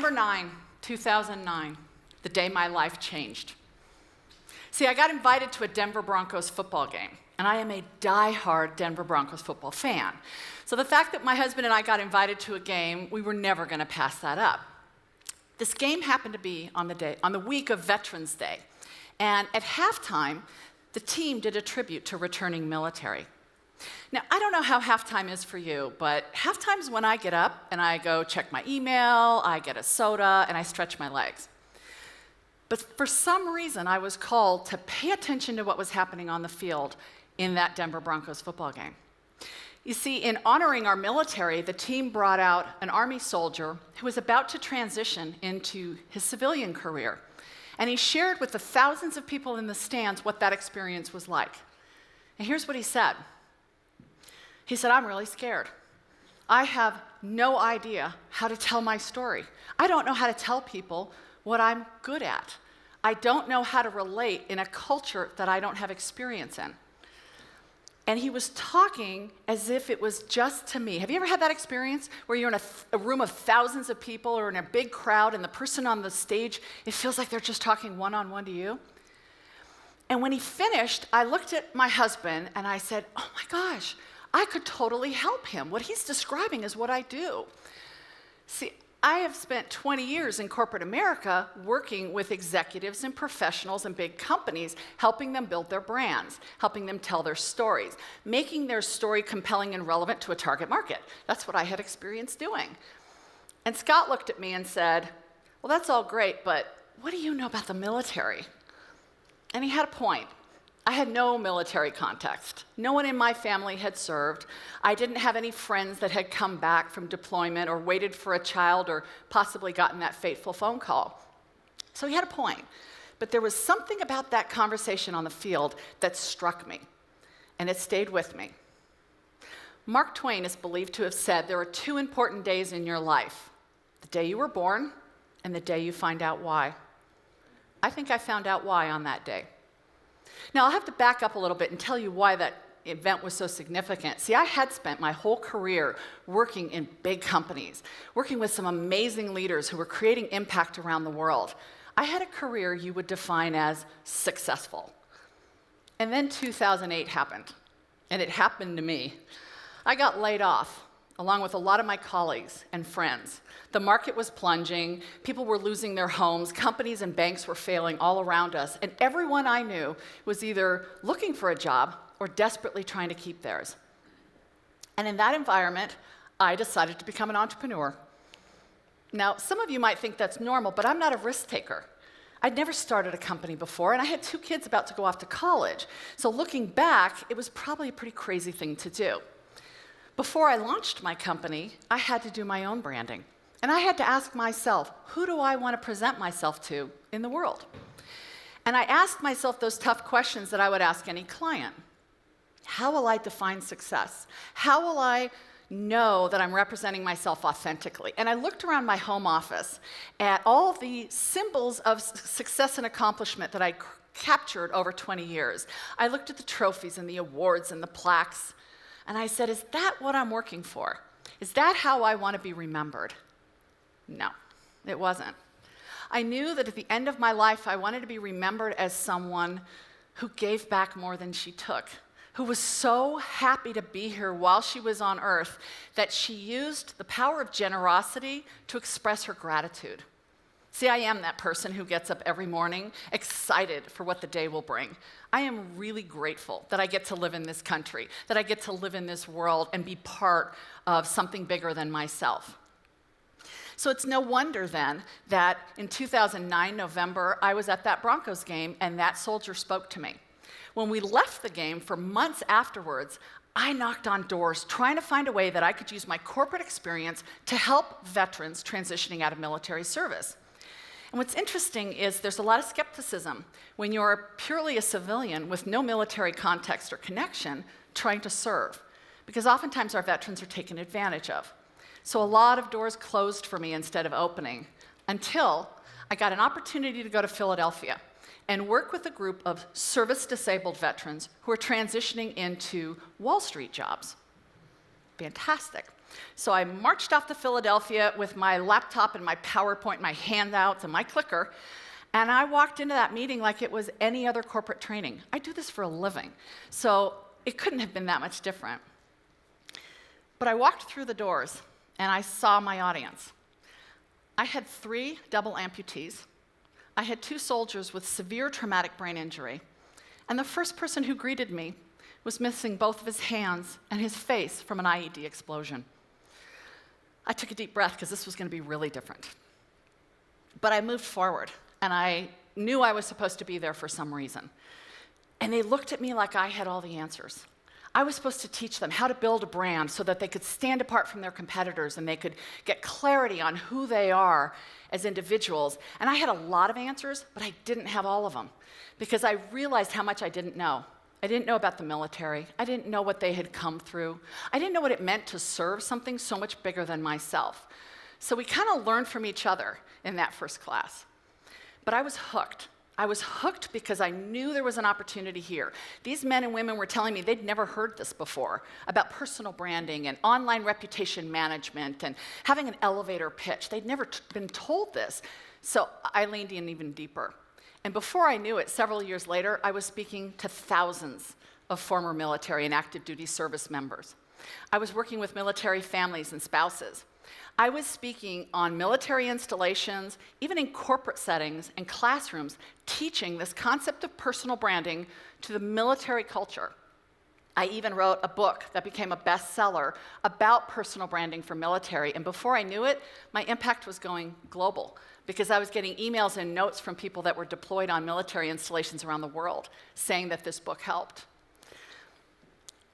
December 9, 2009, the day my life changed. See, I got invited to a Denver Broncos football game, and I am a die-hard Denver Broncos football fan. So the fact that my husband and I got invited to a game, we were never going to pass that up. This game happened to be on the week of Veterans Day, and at halftime, the team did a tribute to returning military. Now, I don't know how halftime is for you, but halftime is when I get up and I go check my email, I get a soda, and I stretch my legs. But for some reason, I was called to pay attention to what was happening on the field in that Denver Broncos football game. You see, in honoring our military, the team brought out an Army soldier who was about to transition into his civilian career. And he shared with the thousands of people in the stands what that experience was like. And here's what he said. He said, "I'm really scared. I have no idea how to tell my story. I don't know how to tell people what I'm good at. I don't know how to relate in a culture that I don't have experience in." And he was talking as if it was just to me. Have you ever had that experience where you're in a room of thousands of people or in a big crowd and the person on the stage, it feels like they're just talking one-on-one to you? And when he finished, I looked at my husband and I said, "Oh my gosh, I could totally help him. What he's describing is what I do." See, I have spent 20 years in corporate America working with executives and professionals and big companies, helping them build their brands, helping them tell their stories, making their story compelling and relevant to a target market. That's what I had experience doing. And Scott looked at me and said, "Well, that's all great, but what do you know about the military?" And he had a point. I had no military context. No one in my family had served. I didn't have any friends that had come back from deployment or waited for a child or possibly gotten that fateful phone call. So he had a point. But there was something about that conversation on the field that struck me, and it stayed with me. Mark Twain is believed to have said there are two important days in your life: the day you were born and the day you find out why. I think I found out why on that day. Now, I'll have to back up a little bit and tell you why that event was so significant. See, I had spent my whole career working in big companies, working with some amazing leaders who were creating impact around the world. I had a career you would define as successful. And then 2008 happened, and it happened to me. I got laid off, along with a lot of my colleagues and friends. The market was plunging, people were losing their homes, companies and banks were failing all around us, and everyone I knew was either looking for a job or desperately trying to keep theirs. And in that environment, I decided to become an entrepreneur. Now, some of you might think that's normal, but I'm not a risk taker. I'd never started a company before, and I had 2 kids about to go off to college. So looking back, it was probably a pretty crazy thing to do. Before I launched my company, I had to do my own branding. And I had to ask myself, who do I want to present myself to in the world? And I asked myself those tough questions that I would ask any client. How will I define success? How will I know that I'm representing myself authentically? And I looked around my home office at all the symbols of success and accomplishment that I captured over 20 years. I looked at the trophies and the awards and the plaques, and I said, is that what I'm working for? Is that how I want to be remembered? No, it wasn't. I knew that at the end of my life, I wanted to be remembered as someone who gave back more than she took, who was so happy to be here while she was on earth that she used the power of generosity to express her gratitude. See, I am that person who gets up every morning excited for what the day will bring. I am really grateful that I get to live in this country, that I get to live in this world and be part of something bigger than myself. So it's no wonder then that in 2009, November, I was at that Broncos game and that soldier spoke to me. When we left the game for months afterwards, I knocked on doors trying to find a way that I could use my corporate experience to help veterans transitioning out of military service. And what's interesting is there's a lot of skepticism when you're purely a civilian with no military context or connection trying to serve, because oftentimes our veterans are taken advantage of. So a lot of doors closed for me instead of opening until I got an opportunity to go to Philadelphia and work with a group of service-disabled veterans who are transitioning into Wall Street jobs. Fantastic. So I marched off to Philadelphia with my laptop and my PowerPoint, my handouts, and my clicker, and I walked into that meeting like it was any other corporate training. I do this for a living, so it couldn't have been that much different. But I walked through the doors, and I saw my audience. I had 3 double amputees. I had 2 soldiers with severe traumatic brain injury. And the first person who greeted me was missing both of his hands and his face from an IED explosion. I took a deep breath because this was going to be really different. But I moved forward, and I knew I was supposed to be there for some reason. And they looked at me like I had all the answers. I was supposed to teach them how to build a brand so that they could stand apart from their competitors and they could get clarity on who they are as individuals. And I had a lot of answers, but I didn't have all of them because I realized how much I didn't know. I didn't know about the military. I didn't know what they had come through. I didn't know what it meant to serve something so much bigger than myself. So we kind of learned from each other in that first class. But I was hooked. I was hooked because I knew there was an opportunity here. These men and women were telling me they'd never heard this before about personal branding and online reputation management and having an elevator pitch. They'd never been told this. So I leaned in even deeper. And before I knew it, several years later, I was speaking to thousands of former military and active duty service members. I was working with military families and spouses. I was speaking on military installations, even in corporate settings and classrooms, teaching this concept of personal branding to the military culture. I even wrote a book that became a bestseller about personal branding for military, and before I knew it, my impact was going global because I was getting emails and notes from people that were deployed on military installations around the world saying that this book helped.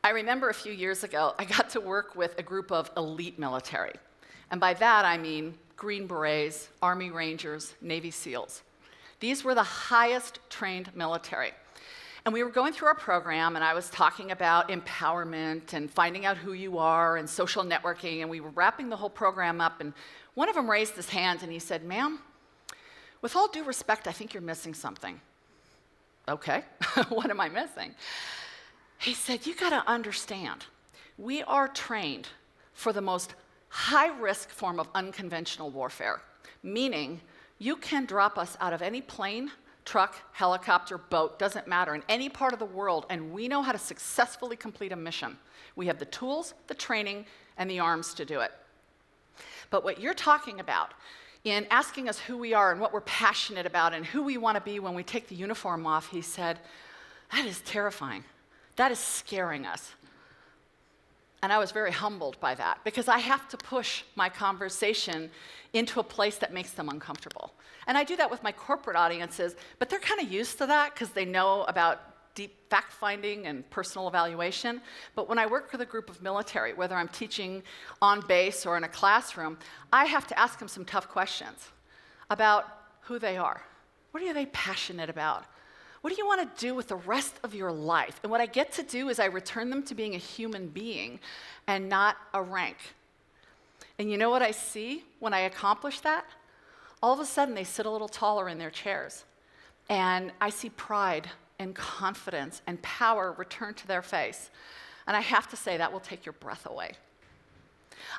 I remember a few years ago, I got to work with a group of elite military. And by that, I mean Green Berets, Army Rangers, Navy SEALs. These were the highest trained military. And we were going through our program, and I was talking about empowerment and finding out who you are and social networking, and we were wrapping the whole program up, and one of them raised his hand, and he said, "Ma'am, with all due respect, I think you're missing something." Okay, what am I missing? He said, "You gotta understand, we are trained for the most high-risk form of unconventional warfare, meaning you can drop us out of any plane, truck, helicopter, boat, doesn't matter, in any part of the world, and we know how to successfully complete a mission. We have the tools, the training, and the arms to do it. But what you're talking about in asking us who we are and what we're passionate about and who we want to be when we take the uniform off," he said, "that is terrifying. That is scaring us." And I was very humbled by that because I have to push my conversation into a place that makes them uncomfortable. And I do that with my corporate audiences, but they're kind of used to that because they know about deep fact-finding and personal evaluation. But when I work with a group of military, whether I'm teaching on base or in a classroom, I have to ask them some tough questions about who they are. What are they passionate about? What do you want to do with the rest of your life? And what I get to do is I return them to being a human being and not a rank. And you know what I see when I accomplish that? All of a sudden, they sit a little taller in their chairs. And I see pride and confidence and power return to their face. And I have to say, that will take your breath away.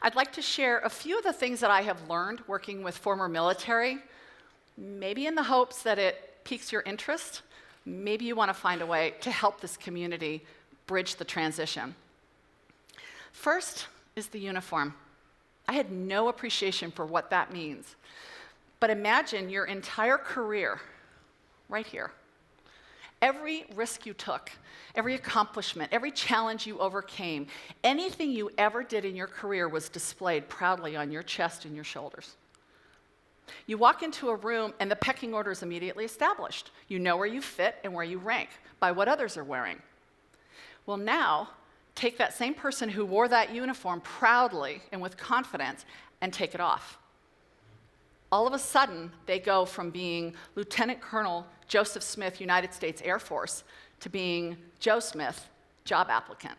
I'd like to share a few of the things that I have learned working with former military, maybe in the hopes that it piques your interest. Maybe you want to find a way to help this community bridge the transition. First is the uniform. I had no appreciation for what that means. But imagine your entire career right here. Every risk you took, every accomplishment, every challenge you overcame, anything you ever did in your career was displayed proudly on your chest and your shoulders. You walk into a room and the pecking order is immediately established. You know where you fit and where you rank by what others are wearing. Well, now, take that same person who wore that uniform proudly and with confidence and take it off. All of a sudden, they go from being Lieutenant Colonel Joseph Smith, United States Air Force, to being Joe Smith, job applicant.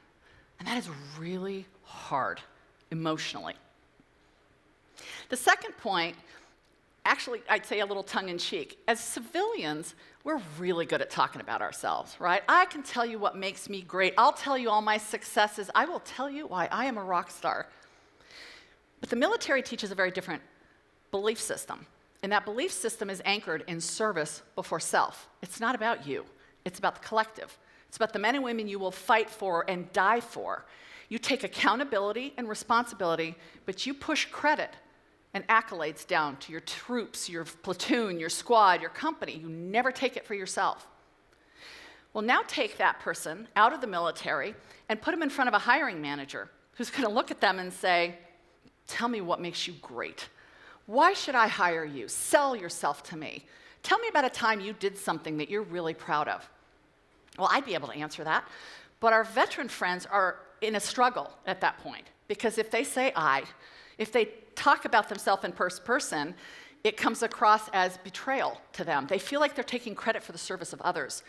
And that is really hard emotionally. The second point, actually, I'd say a little tongue-in-cheek. As civilians, we're really good at talking about ourselves, right? I can tell you what makes me great. I'll tell you all my successes. I will tell you why I am a rock star. But the military teaches a very different belief system. And that belief system is anchored in service before self. It's not about you. It's about the collective. It's about the men and women you will fight for and die for. You take accountability and responsibility, but you push credit and accolades down to your troops, your platoon, your squad, your company. You never take it for yourself. Well, now take that person out of the military and put them in front of a hiring manager who's going to look at them and say, tell me what makes you great. Why should I hire you? Sell yourself to me. Tell me about a time you did something that you're really proud of. Well, I'd be able to answer that. But our veteran friends are in a struggle at that point. Because if they say I, if they talk about themselves in first person, it comes across as betrayal to them. They feel like they're taking credit for the service of others.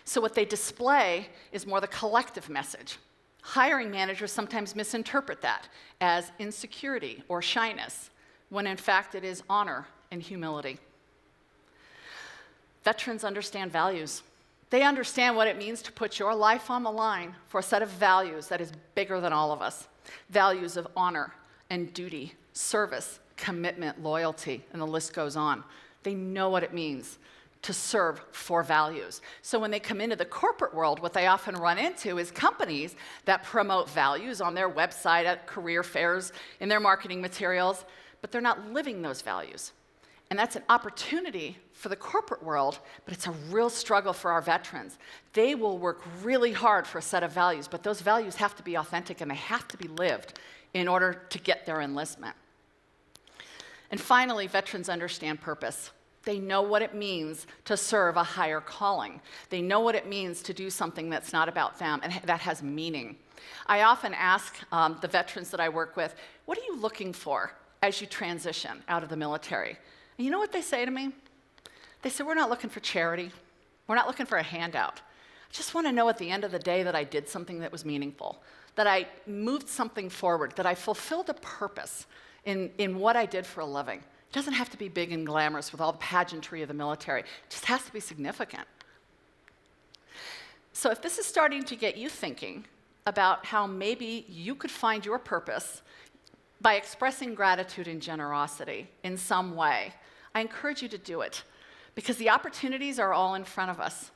So what they display is more the collective message. Hiring managers sometimes misinterpret that as insecurity or shyness, when in fact it is honor and humility. Veterans understand values. They understand what it means to put your life on the line for a set of values that is bigger than all of us. Values of honor and duty, service, commitment, loyalty, and the list goes on. They know what it means to serve for values. So when they come into the corporate world, what they often run into is companies that promote values on their website, at career fairs, in their marketing materials, but they're not living those values. And that's an opportunity for the corporate world, but it's a real struggle for our veterans. They will work really hard for a set of values, but those values have to be authentic and they have to be lived in order to get their enlistment. And finally, veterans understand purpose. They know what it means to serve a higher calling. They know what it means to do something that's not about them and that has meaning. I often ask the veterans that I work with, what are you looking for as you transition out of the military? And you know what they say to me? They say, we're not looking for charity. We're not looking for a handout. I just want to know at the end of the day that I did something that was meaningful, that I moved something forward, that I fulfilled a purpose in what I did for a living. It doesn't have to be big and glamorous with all the pageantry of the military. It just has to be significant. So if this is starting to get you thinking about how maybe you could find your purpose by expressing gratitude and generosity in some way, I encourage you to do it because the opportunities are all in front of us.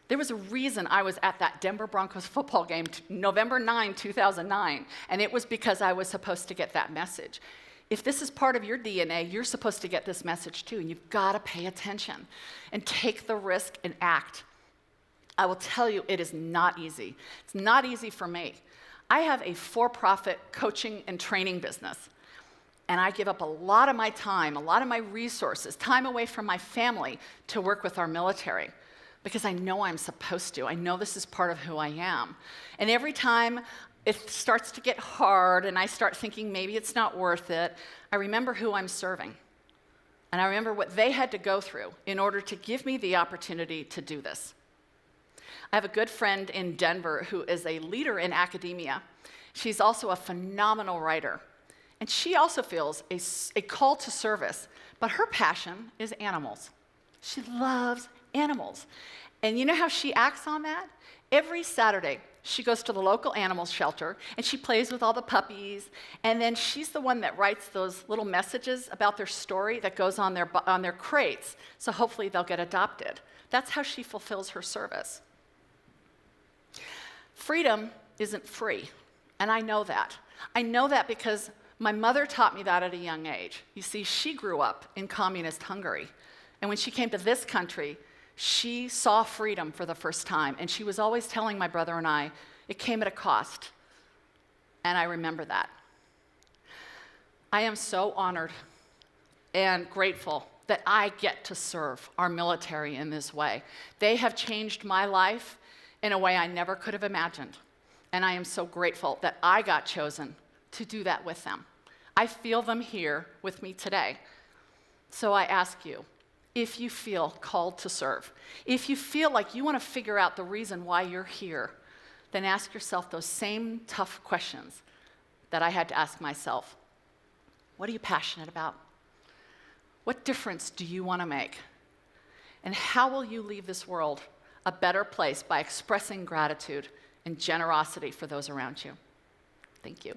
There was a reason I was at that Denver Broncos football game, November 9, 2009, and it was because I was supposed to get that message. If this is part of your DNA, you're supposed to get this message too, and you've got to pay attention and take the risk and act. I will tell you, it is not easy. It's not easy for me. I have a for-profit coaching and training business, and I give up a lot of my time, a lot of my resources, time away from my family to work with our military because I know I'm supposed to. I know this is part of who I am. And every time it starts to get hard and I start thinking maybe it's not worth it, I remember who I'm serving. And I remember what they had to go through in order to give me the opportunity to do this. I have a good friend in Denver who is a leader in academia. She's also a phenomenal writer. And she also feels a call to service, but her passion is animals. She loves animals. And you know how she acts on that? Every Saturday, she goes to the local animal shelter, and she plays with all the puppies, and then she's the one that writes those little messages about their story that goes on their crates, so hopefully they'll get adopted. That's how she fulfills her service. Freedom isn't free, and I know that. I know that because my mother taught me that at a young age. You see, she grew up in communist Hungary, and when she came to this country, she saw freedom for the first time, and she was always telling my brother and I, it came at a cost, and I remember that. I am so honored and grateful that I get to serve our military in this way. They have changed my life in a way I never could have imagined, and I am so grateful that I got chosen to do that with them. I feel them here with me today. So I ask you, if you feel called to serve, if you feel like you want to figure out the reason why you're here, then ask yourself those same tough questions that I had to ask myself. What are you passionate about? What difference do you want to make? And how will you leave this world a better place by expressing gratitude and generosity for those around you? Thank you.